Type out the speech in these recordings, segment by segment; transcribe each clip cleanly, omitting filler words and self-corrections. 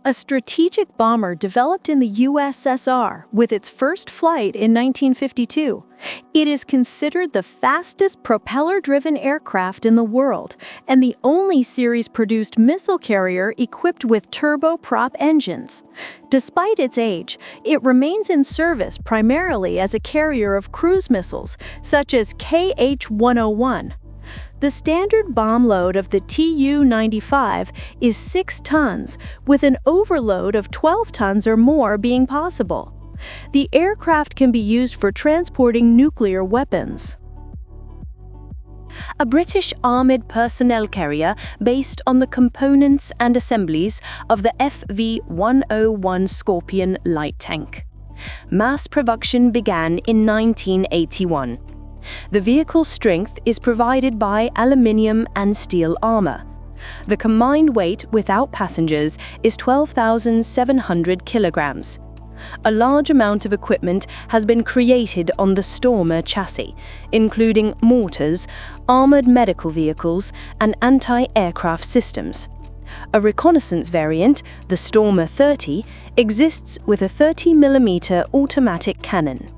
A strategic bomber developed in the USSR with its first flight in 1952. It is considered the fastest propeller-driven aircraft in the world and the only series-produced missile carrier equipped with turboprop engines. Despite its age, it remains in service primarily as a carrier of cruise missiles, such as KH-101. The standard bomb load of the Tu-95 is 6 tons, with an overload of 12 tons or more being possible. The aircraft can be used for transporting nuclear weapons. A British armoured personnel carrier based on the components and assemblies of the FV-101 Scorpion light tank. Mass production began in 1981. The vehicle's strength is provided by aluminium and steel armor. The combined weight without passengers is 12,700 kilograms. A large amount of equipment has been created on the Stormer chassis, including mortars, armored medical vehicles, and anti-aircraft systems. A reconnaissance variant, the Stormer 30, exists with a 30mm automatic cannon.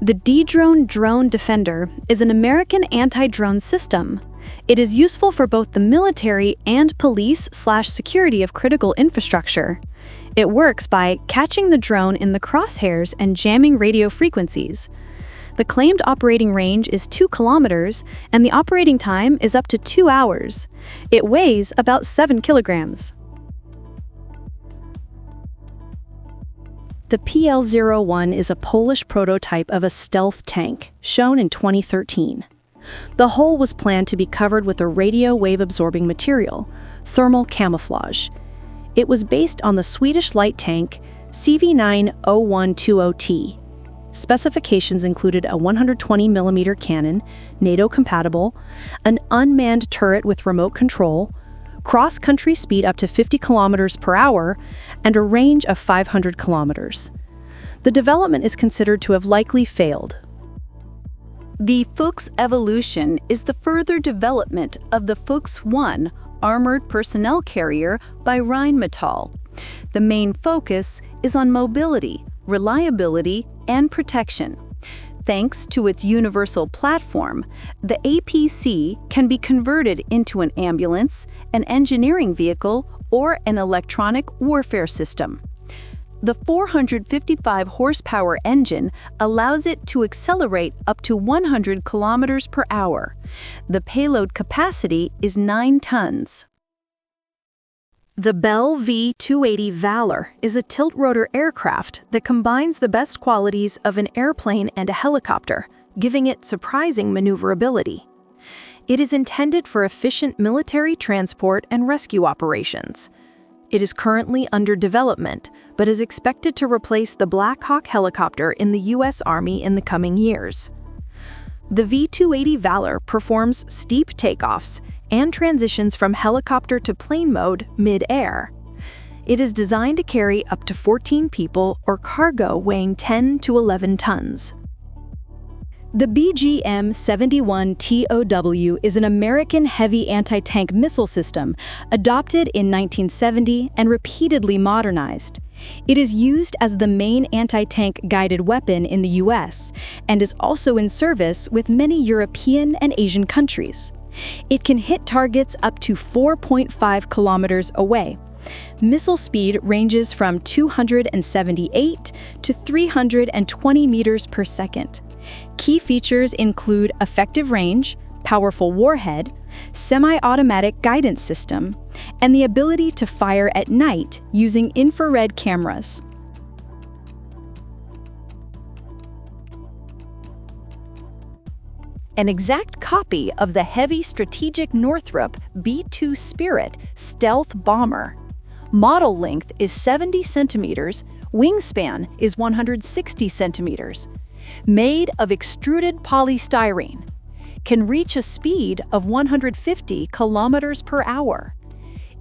The Dedrone Drone Defender is an American anti-drone system. It is useful for both the military and police/security of critical infrastructure. It works by catching the drone in the crosshairs and jamming radio frequencies. The claimed operating range is 2 kilometers, and the operating time is up to 2 hours. It weighs about 7 kilograms. The PL-01 is a Polish prototype of a stealth tank, shown in 2013. The hull was planned to be covered with a radio wave-absorbing material, thermal camouflage. It was based on the Swedish light tank CV9-0120T. Specifications included a 120mm cannon, NATO-compatible, an unmanned turret with remote control, cross-country speed up to 50 kilometers per hour, and a range of 500 kilometers. The development is considered to have likely failed. The Fuchs Evolution is the further development of the Fuchs 1 armored personnel carrier by Rheinmetall. The main focus is on mobility, reliability, and protection. Thanks to its universal platform, the APC can be converted into an ambulance, an engineering vehicle, or an electronic warfare system. The 455 horsepower engine allows it to accelerate up to 100 kilometers per hour. The payload capacity is 9 tons. The Bell V-280 Valor is a tilt-rotor aircraft that combines the best qualities of an airplane and a helicopter, giving it surprising maneuverability. It is intended for efficient military transport and rescue operations. It is currently under development, but is expected to replace the Black Hawk helicopter in the U.S. Army in the coming years. The V-280 Valor performs steep takeoffs and transitions from helicopter to plane mode mid-air. It is designed to carry up to 14 people or cargo weighing 10 to 11 tons. The BGM-71 TOW is an American heavy anti-tank missile system adopted in 1970 and repeatedly modernized. It is used as the main anti-tank guided weapon in the U.S. and is also in service with many European and Asian countries. It can hit targets up to 4.5 kilometers away. Missile speed ranges from 278 to 320 meters per second. Key features include effective range, powerful warhead, semi-automatic guidance system, and the ability to fire at night using infrared cameras. An exact copy of the heavy strategic Northrop B-2 Spirit stealth bomber. Model length is 70 centimeters, wingspan is 160 centimeters. Made of extruded polystyrene. Can reach a speed of 150 kilometers per hour.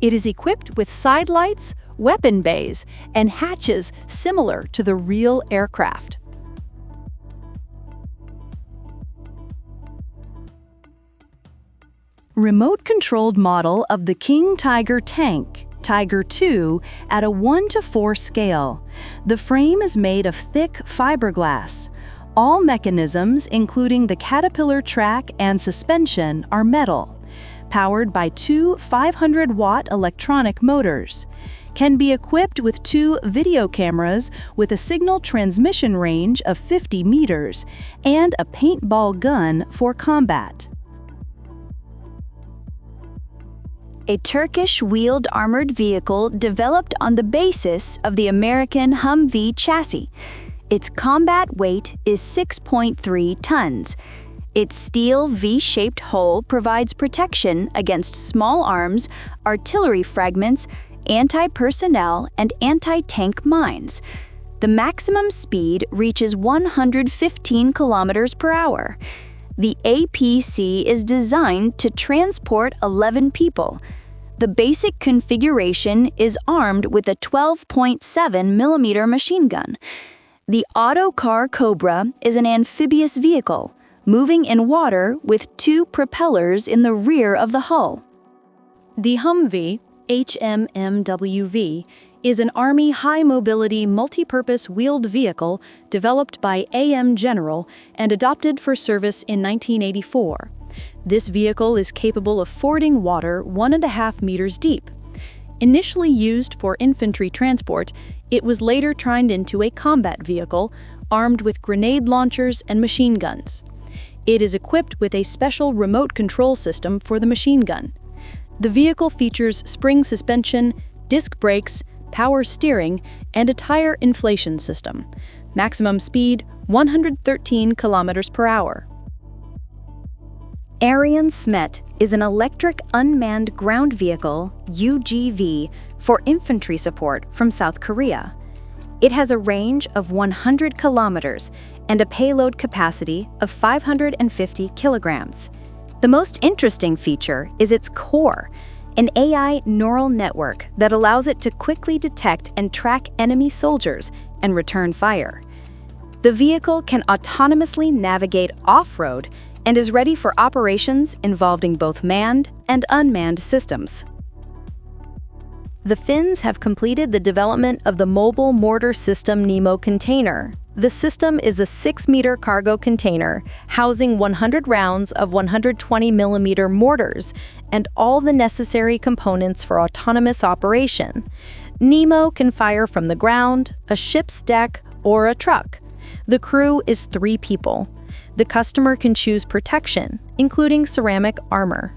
It is equipped with side lights, weapon bays, and hatches similar to the real aircraft. Remote-controlled model of the King Tiger tank, Tiger II, at a 1:4 scale. The frame is made of thick fiberglass. All mechanisms, including the caterpillar track and suspension, are metal. Powered by two 500-watt electronic motors. Can be equipped with two video cameras with a signal transmission range of 50 meters and a paintball gun for combat. A Turkish wheeled armored vehicle developed on the basis of the American Humvee chassis. Its combat weight is 6.3 tons. Its steel V-shaped hull provides protection against small arms, artillery fragments, anti-personnel, and anti-tank mines. The maximum speed reaches 115 kilometers per hour. The APC is designed to transport 11 people. The basic configuration is armed with a 12.7mm machine gun. The Autocar Cobra is an amphibious vehicle, moving in water with two propellers in the rear of the hull. The Humvee, HMMWV, is an Army high-mobility multi-purpose wheeled vehicle developed by AM General and adopted for service in 1984. This vehicle is capable of fording water 1.5 meters deep. Initially used for infantry transport, it was later turned into a combat vehicle armed with grenade launchers and machine guns. It is equipped with a special remote control system for the machine gun. The vehicle features spring suspension, disc brakes, power steering, and a tire inflation system. Maximum speed 113 kilometers per hour. Ariane Smet is an electric unmanned ground vehicle, UGV, for infantry support from South Korea. It has a range of 100 kilometers and a payload capacity of 550 kilograms. The most interesting feature is its core, an AI neural network that allows it to quickly detect and track enemy soldiers and return fire. The vehicle can autonomously navigate off-road and is ready for operations involving both manned and unmanned systems. The Finns have completed the development of the Mobile Mortar System Nemo container. The system is a 6-meter cargo container housing 100 rounds of 120mm mortars and all the necessary components for autonomous operation. Nemo can fire from the ground, a ship's deck, or a truck. The crew is 3 people. The customer can choose protection, including ceramic armor.